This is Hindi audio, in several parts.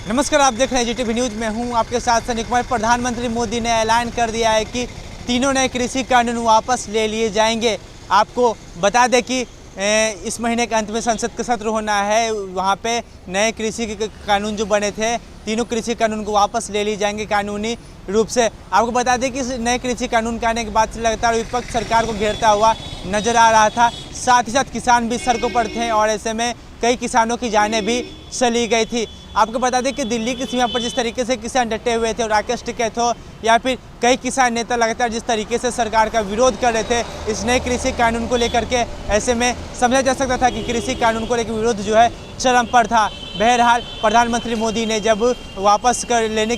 नमस्कार, आप देख रहे हैं जीटीवी न्यूज में हूं आपके साथ सनी कुमार। प्रधानमंत्री मोदी ने ऐलान कर दिया है कि तीनों नए कृषि कानून वापस ले लिए जाएंगे। आपको बता दें कि इस महीने के अंत में संसद का सत्र होना है। वहां पे नए कृषि कानून जो बने थे, तीनों कृषि कानून को वापस ले लिए जाएंगे कानूनी रूप से। आपको बता दें कि इस नए कृषि कानून के आने के बाद से लगातार विपक्ष सरकार को घेरता हुआ नजर आ रहा था। साथ ही साथ किसान भी सड़कों पर थे और ऐसे में कई किसानों की जानें भी चली गई थी। आपको बता दें कि दिल्ली की सीमा पर जिस तरीके से किसान डटे हुए थे और राकेश टिकैत हो या फिर कई किसान नेता लगातार जिस तरीके से सरकार का विरोध कर रहे थे इस नए कृषि कानून को लेकर के, ऐसे में समझा जा सकता था कि कृषि कानून को लेकर विरोध जो है चरम पर था। बहरहाल प्रधानमंत्री मोदी ने जब वापस लेने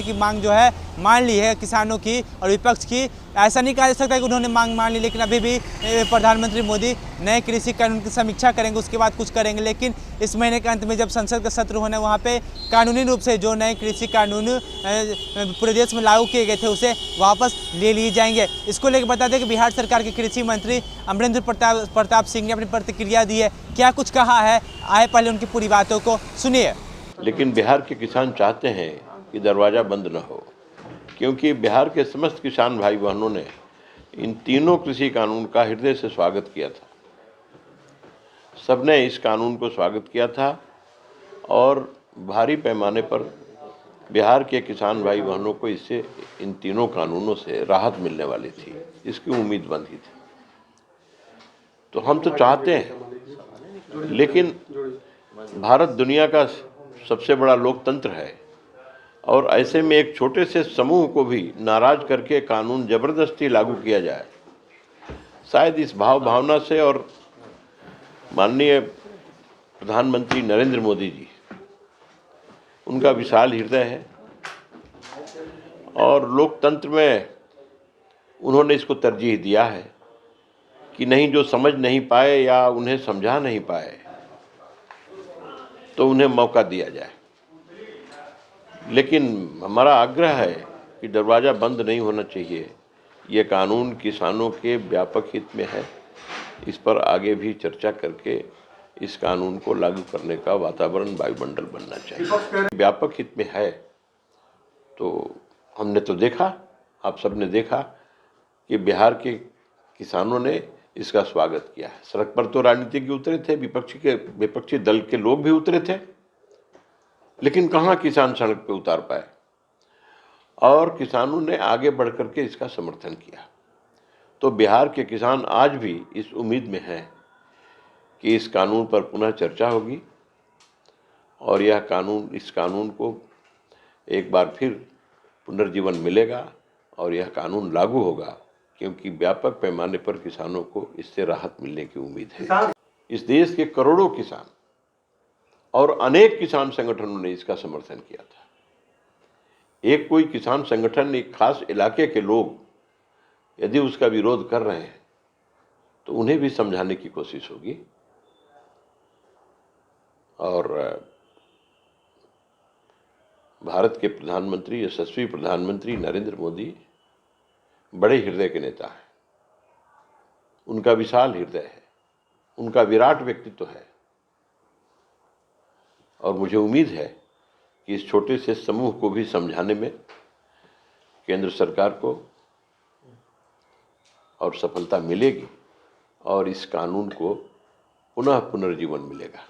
की मांग जो है मान ली है किसानों की और विपक्ष की, ऐसा नहीं कहा जा सकता कि उन्होंने मांग मान ली, लेकिन अभी भी प्रधानमंत्री मोदी नए कृषि कानून की समीक्षा करेंगे, उसके बाद कुछ करेंगे। लेकिन इस महीने के अंत में जब संसद का सत्र होना है, वहाँ पे कानूनी रूप से जो नए कृषि कानून पूरे देश में लागू किए गए थे उसे वापस ले लिए जाएंगे। इसको लेकर बता दें कि बिहार सरकार के कृषि मंत्री अमरेंद्र प्रताप सिंह ने अपनी प्रतिक्रिया दी है। क्या कुछ कहा है, आए पहले उनकी पूरी बातों को सुनिए। लेकिन बिहार के किसान चाहते हैं कि दरवाज़ा बंद न हो, क्योंकि बिहार के समस्त किसान भाई बहनों ने इन तीनों कृषि कानून का हृदय से स्वागत किया था। सबने इस कानून को स्वागत किया था और भारी पैमाने पर बिहार के किसान भाई बहनों को इससे, इन तीनों कानूनों से राहत मिलने वाली थी, इसकी उम्मीद बंधी थी। तो हम तो चाहते हैं, लेकिन भारत दुनिया का सबसे बड़ा लोकतंत्र है और ऐसे में एक छोटे से समूह को भी नाराज करके कानून जबरदस्ती लागू किया जाए, शायद इस भावना से, और माननीय प्रधानमंत्री नरेंद्र मोदी जी, उनका विशाल हृदय है और लोकतंत्र में उन्होंने इसको तरजीह दिया है कि नहीं, जो समझ नहीं पाए या उन्हें समझा नहीं पाए तो उन्हें मौका दिया जाए। लेकिन हमारा आग्रह है कि दरवाज़ा बंद नहीं होना चाहिए। ये कानून किसानों के व्यापक हित में है। इस पर आगे भी चर्चा करके इस कानून को लागू करने का वातावरण, वायुमंडल बनना चाहिए। व्यापक हित में है तो हमने तो देखा, आप सबने देखा कि बिहार के किसानों ने इसका स्वागत किया है। सड़क पर तो राजनीतिज्ञ उतरे थे, विपक्षी दल के लोग भी उतरे थे, लेकिन कहाँ किसान सड़क पे उतार पाए और किसानों ने आगे बढ़ करके इसका समर्थन किया। तो बिहार के किसान आज भी इस उम्मीद में हैं कि इस कानून पर पुनः चर्चा होगी और इस कानून को एक बार फिर पुनर्जीवन मिलेगा और यह कानून लागू होगा, क्योंकि व्यापक पैमाने पर किसानों को इससे राहत मिलने की उम्मीद है। इस देश के करोड़ों किसान और अनेक किसान संगठनों ने इसका समर्थन किया था। एक कोई किसान संगठन, एक खास इलाके के लोग यदि उसका विरोध कर रहे हैं तो उन्हें भी समझाने की कोशिश होगी। और भारत के प्रधानमंत्री, यशस्वी प्रधानमंत्री नरेंद्र मोदी बड़े हृदय के नेता हैं। उनका विशाल हृदय है, उनका विराट व्यक्तित्व है और मुझे उम्मीद है कि इस छोटे से समूह को भी समझाने में केंद्र सरकार को और सफलता मिलेगी और इस कानून को पुनर्जीवन मिलेगा।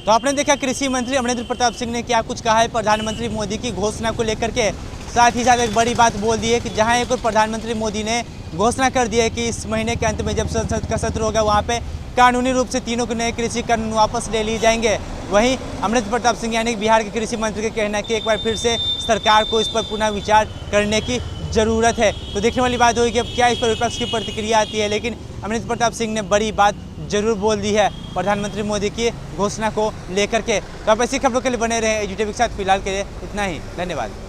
तो आपने देखा कृषि मंत्री अमरेंद्र प्रताप सिंह ने क्या कुछ कहा है प्रधानमंत्री मोदी की घोषणा को लेकर के। साथ ही साथ एक बड़ी बात बोल दी है कि जहां एक और प्रधानमंत्री मोदी ने घोषणा कर दी है कि इस महीने के अंत में जब संसद का सत्र होगा वहां पे कानूनी रूप से तीनों के नए कृषि कानून वापस ले लिए जाएंगे। वहीं अमरेंद्र प्रताप सिंह यानी बिहार के कृषि मंत्री का कहना है कि एक बार फिर से सरकार को इस पर पुनः विचार करने की ज़रूरत है। तो देखने वाली बात होगी कि अब क्या इस पर विपक्ष की प्रतिक्रिया आती है, लेकिन अमरेंद्र प्रताप सिंह ने बड़ी बात जरूर बोल दी है प्रधानमंत्री मोदी की घोषणा को लेकर के। तो आप ऐसी खबरों के लिए बने रहे जीटीवी के साथ। फिलहाल के लिए इतना ही, धन्यवाद।